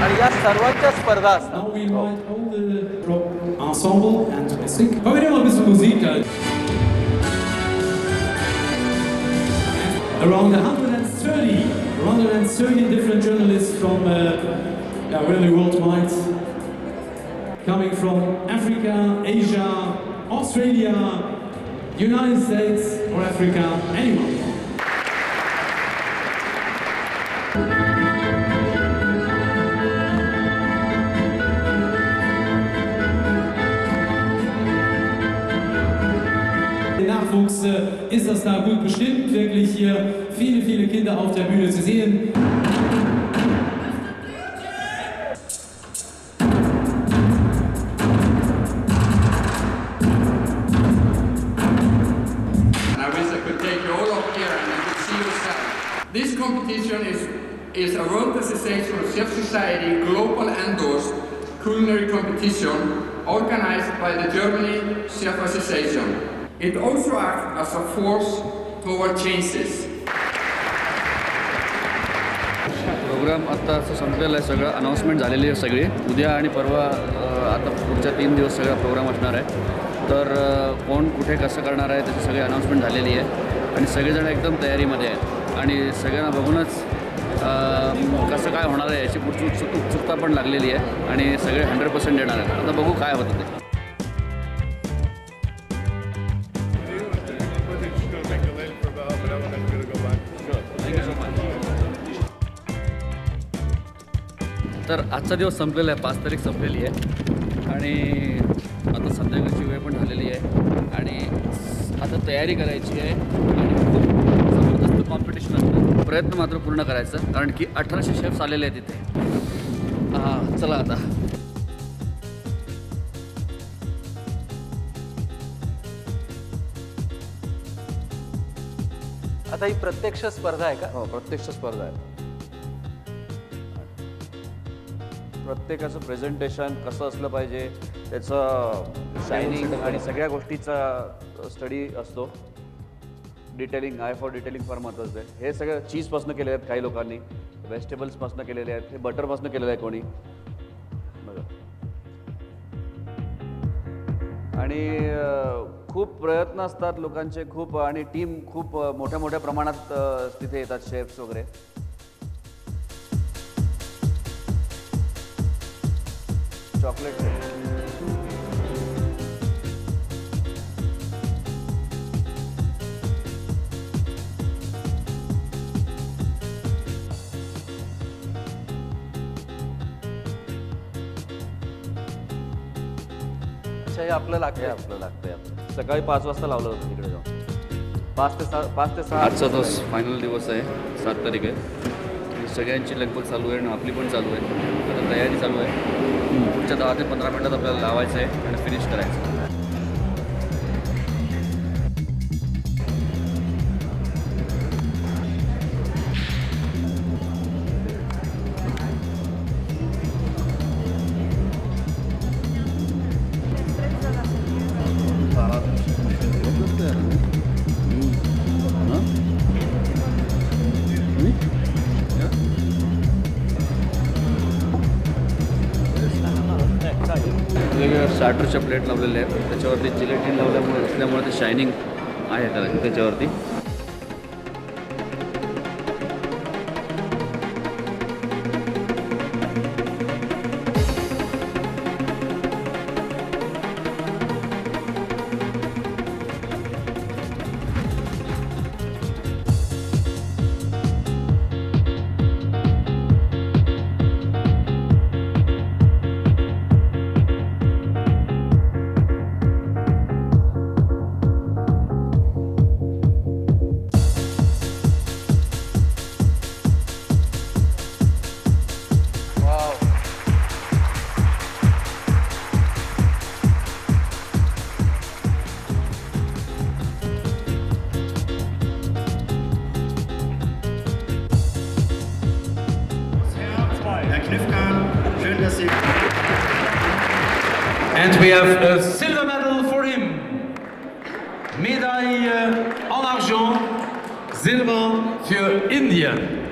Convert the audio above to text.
आणि या सर्वांच्या स्पर्धा असतात. Now we invite all the rock ensemble and to sing. Können wir mal ein bisschen Musik hören? Around 130 different journalists from really worldwide, coming from Africa, Asia, Australia, United States, or Africa, anyone. Der Nachwuchs ist das da gut bestimmt, wirklich hier viele Kinder auf der Bühne zu sehen. This competition is a World Association of Chef Society global endorsed culinary competition organized by the Germany Chef Association. It also acts as a force toward changes. Programme आता असं संपलेलं आहे, सगळं announcement झालेली आहे सगळी. उद्या आणि परवा आता पुढच्या 3 दिवस सगळा प्रोग्राम असणार आहे. तर कोण कुठे कसं करणार आहे त्याची सगळी अनाउन्समेंट झालेली आहे आणि सगळेजण एकदम तयारीमध्ये आहेत आणि सगळ्यांना बघूनच कसं काय होणार आहे याची पुढची उत्सुकता पण लागलेली आहे आणि सगळे 100% देणार आहेत. आता बघू काय होतं ते. तर आजचा दिवस संपलेला आहे, 5 तारीख संपलेली आहे आणि आता संध्याकाळची वेळ पण झालेली आहे आणि आता तयारी करायची आहे आणि खूप जबरदस्त कॉम्पिटिशन असतं. प्रयत्न मात्र पूर्ण करायचं कारण की 1800 शेफ्स आलेले आहेत तिथे. चला आता आता ही प्रत्यक्ष स्पर्धा आहे का? हो, प्रत्यक्ष स्पर्धा आहे. प्रत्येकाचं प्रेझेंटेशन कसं असलं पाहिजे त्याचं शायनिंग आणि सगळ्या गोष्टीचा स्टडी असतो. डिटेलिंग, आय फॉर डिटेलिंग फार महत्त्वाचं आहे. हे सगळं चीजपासून केलेले आहेत काही लोकांनी, व्हेजिटेबल्सपासून केलेले आहेत, हे बटरपासून केलेलं आहे कोणी बघा. आणि खूप प्रयत्न असतात लोकांचे खूप आणि टीम खूप मोठ्या प्रमाणात तिथे येतात शेफ्स वगैरे. चॉकलेट हे आपलं लागतंय. सकाळी 5 वाजता लावलं होतं तिकडे जाऊन. 5 ते 6 आजचा तो फायनल दिवस आहे. 7 तारीख आहे. सगळ्यांची लगबग चालू आहे आणि आपली पण चालू आहे. आता तयारी चालू आहे. पुढच्या 10 ते 15 मिनटात आपल्याला लावायचं आहे आणि फिनिश करायचं. वेगवेगळ्या स्टार्टरच्या प्लेट लावलेल्या आहेत. त्याच्यावरती जिलेटिन लावल्यामुळे असल्यामुळे ते शायनिंग आहे त्याच्यावरती. And we have a silver medal for him. Médaille en argent, silber für Indien.